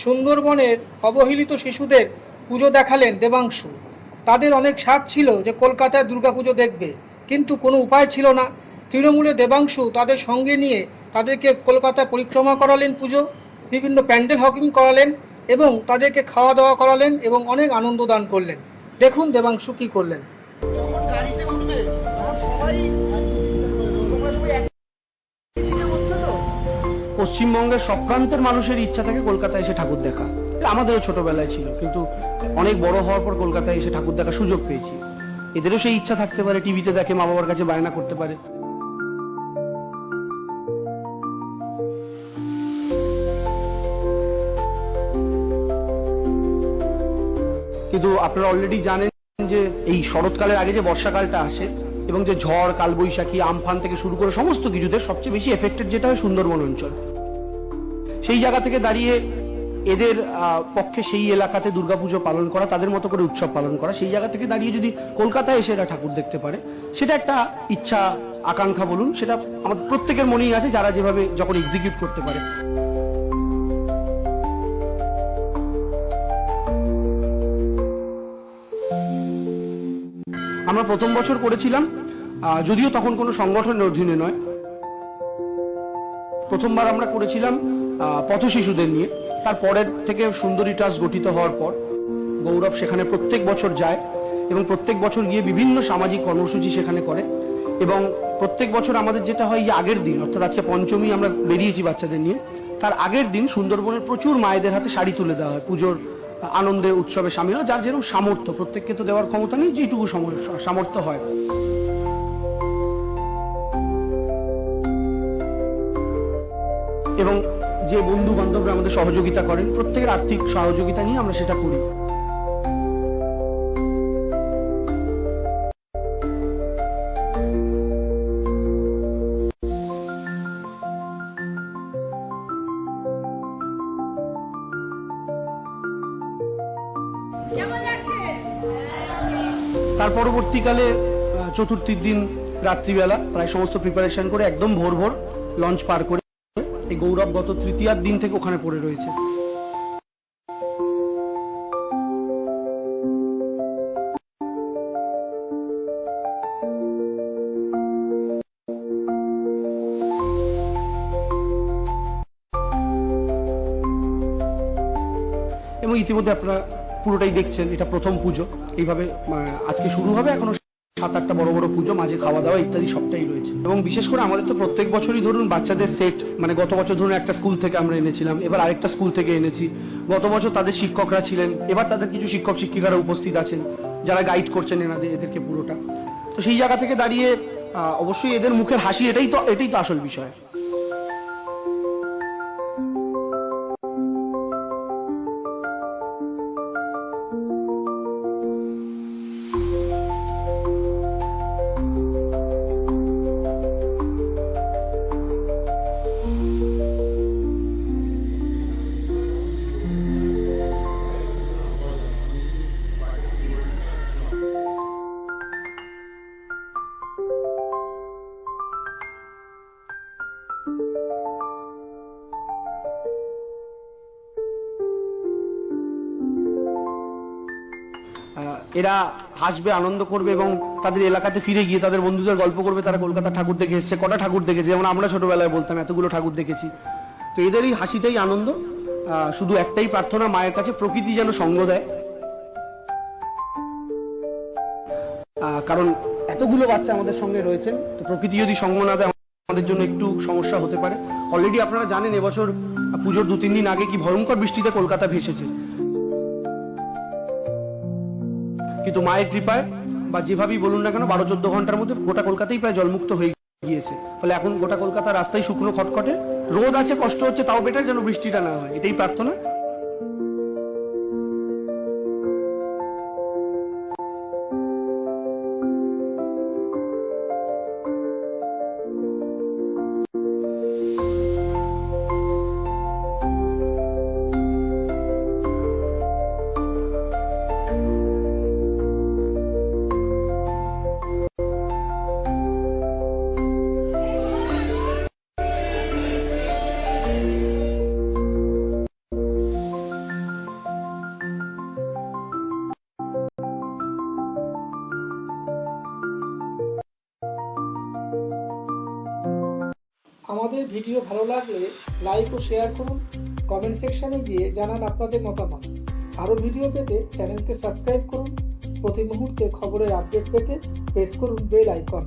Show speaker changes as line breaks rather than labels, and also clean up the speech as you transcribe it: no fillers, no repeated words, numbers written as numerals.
সুন্দরবনের অবহেলিত শিশুদের পুজো দেখালেন দেবাংশু। তাদের অনেক স্বাদ ছিল যে কলকাতায় দুর্গাপুজো দেখবে, কিন্তু কোনো উপায় ছিল না। তৃণমূলে দেবাংশু তাদের সঙ্গে নিয়ে তাদেরকে কলকাতা পরিক্রমা করালেন, পুজো বিভিন্ন প্যান্ডেল হকিং করালেন এবং তাদেরকে খাওয়া দাওয়া করালেন এবং অনেক আনন্দ দান করলেন। দেখুন দেবাংশু কী করলেন।
যখন গাড়িতে উঠবে তখন সবাই তোমরা সবাই এক সিটে বসছো তো।
পশ্চিমবঙ্গের সব প্রান্তের মানুষের ইচ্ছা থাকে কলকাতায় এসে ঠাকুর দেখা। আমাদেরও ছোটবেলায় ছিল, কিন্তু অনেক বড় হওয়ার পর কলকাতায় এসে ঠাকুর দেখার সুযোগ পেয়েছি। এদেরও সেই ইচ্ছা থাকতে পারে, টিভিতে দেখে মা বাবার কাছে বায়না করতে পারে। কিন্তু আপনারা অলরেডি জানেন যে এই শরৎকালের আগে যে বর্ষাকালটা আসে এবং যে ঝড়, কালবৈশাখী, আমফান থেকে শুরু করে সমস্ত কিছুতে সবচেয়ে বেশি এফেক্টেড যেটা হয় সুন্দরবন অঞ্চল। সেই জায়গা থেকে দাঁড়িয়ে এদের পক্ষে সেই এলাকাতে দুর্গাপুজো পালন করা, তাদের মতো করে উৎসব পালন করা, সেই জায়গা থেকে দাঁড়িয়ে যদি কলকাতায় এসে এরা ঠাকুর দেখতে পারে, সেটা একটা ইচ্ছা, আকাঙ্ক্ষা বলুন, সেটা আমাদের প্রত্যেকের মনেই আছে, যারা যেভাবে যখন এক্সিকিউট করতে পারে। আমরা প্রথম বছর করেছিলাম, যদিও তখন কোনো সংগঠনের অধীনে নয়। প্রথমবার আমরা করেছিলাম পথ শিশুদের নিয়ে। তারপরের থেকে সুন্দরী ট্রাস্ট গঠিত হওয়ার পর গৌরব সেখানে প্রত্যেক বছর যায় এবং প্রত্যেক বছর গিয়ে বিভিন্ন সামাজিক কর্মসূচি সেখানে করে। এবং প্রত্যেক বছর আমাদের যেটা হয়, যে আগের দিন, অর্থাৎ আজকে পঞ্চমী আমরা বেরিয়েছি বাচ্চাদের নিয়ে, তার আগের দিন সুন্দরবনের প্রচুর মায়েদের হাতে শাড়ি তুলে দেওয়া হয় পুজোর আনন্দে, উৎসবে সামিল হয়। যার যেরকম সামর্থ্য, প্রত্যেককে তো দেওয়ার ক্ষমতা নেই, যেটুকু সামর্থ্য হয়। এবং যে বন্ধু বান্ধবরা আমাদের সহযোগিতা করেন, প্রত্যেকের আর্থিক সহযোগিতা নিয়ে আমরা সেটা করি। তার পরবর্তীকালে চতুর্থীর দিন রাত্রিবেলা প্রায় সমস্ত প্রিপারেশন করে একদম ভোর ভোর লঞ্চ পার করে এই গৌরব গত তৃতীয়ার দিন থেকে ওখানে পড়ে রয়েছে। এবং ইতিমধ্যে আপনারা পুরোটাই দেখছেন, এটা প্রথম পুজো। এইভাবে আজকে শুরু হবে, এখনো 7-8টা বড় বড় পুজো, মাঝে খাওয়া দাওয়া ইত্যাদি সবটাই রয়েছে। এবং বিশেষ করে আমাদের তো প্রত্যেক বছরই ধরুন বাচ্চাদের সেট, মানে গত বছর ধরুন একটা স্কুল থেকে আমরা এনেছিলাম, এবার আরেকটা স্কুল থেকে এনেছি। গত বছর তাদের শিক্ষকরা ছিলেন, এবার তাদের কিছু শিক্ষক শিক্ষিকারা উপস্থিত আছেন যারা গাইড করছেন এদেরকে পুরোটা। তো সেই জায়গা থেকে দাঁড়িয়ে অবশ্যই এদের মুখের হাসি, এটাই তো আসল বিষয়। এরা হাসবে, আনন্দ করবে এবং তাদের এলাকাতে ফিরে গিয়ে তাদের বন্ধুদের গল্প করবে তারা কলকাতা ঠাকুর দেখে এসছে, কটা ঠাকুর দেখেছে, যেমন আমরা ছোটবেলায় বলতাম এতগুলো ঠাকুর দেখেছি। তো এদেরই হাসিটাই আনন্দ। শুধু একটাই প্রার্থনা মায়ের কাছে, প্রকৃতি যেন সঙ্গ দেয়। কারণ এতগুলো বাচ্চা আমাদের সঙ্গে রয়েছেন, তো প্রকৃতি যদি সঙ্গ না দেয় আমাদের জন্য একটু সমস্যা হতে পারে। অলরেডি আপনারা জানেন এবছর পুজোর 2-3 দিন আগে কি ভয়ঙ্কর বৃষ্টিতে কলকাতা ভেসেছে। কিন্তু মায়ের কৃপায় বা যেভাবেই বলুন না কেন, 12-14 ঘন্টার মধ্যে গোটা কলকাতাই প্রায় জলমুক্ত হয়ে গিয়েছে। ফলে এখন গোটা কলকাতার রাস্তায় শুকনো খটখটে, রোদ আছে, কষ্ট হচ্ছে, তাও বেটার যেন বৃষ্টিটা না হয়, এটাই প্রার্থনা।
আমাদের ভিডিও ভালো লাগলে লাইক ও শেয়ার করুন, কমেন্ট সেকশনে গিয়ে জানান আপনাদের মতামত। আরও ভিডিও পেতে চ্যানেলকে সাবস্ক্রাইব করুন। প্রতি মুহূর্তে খবরের আপডেট পেতে প্রেস করুন বেল আইকন।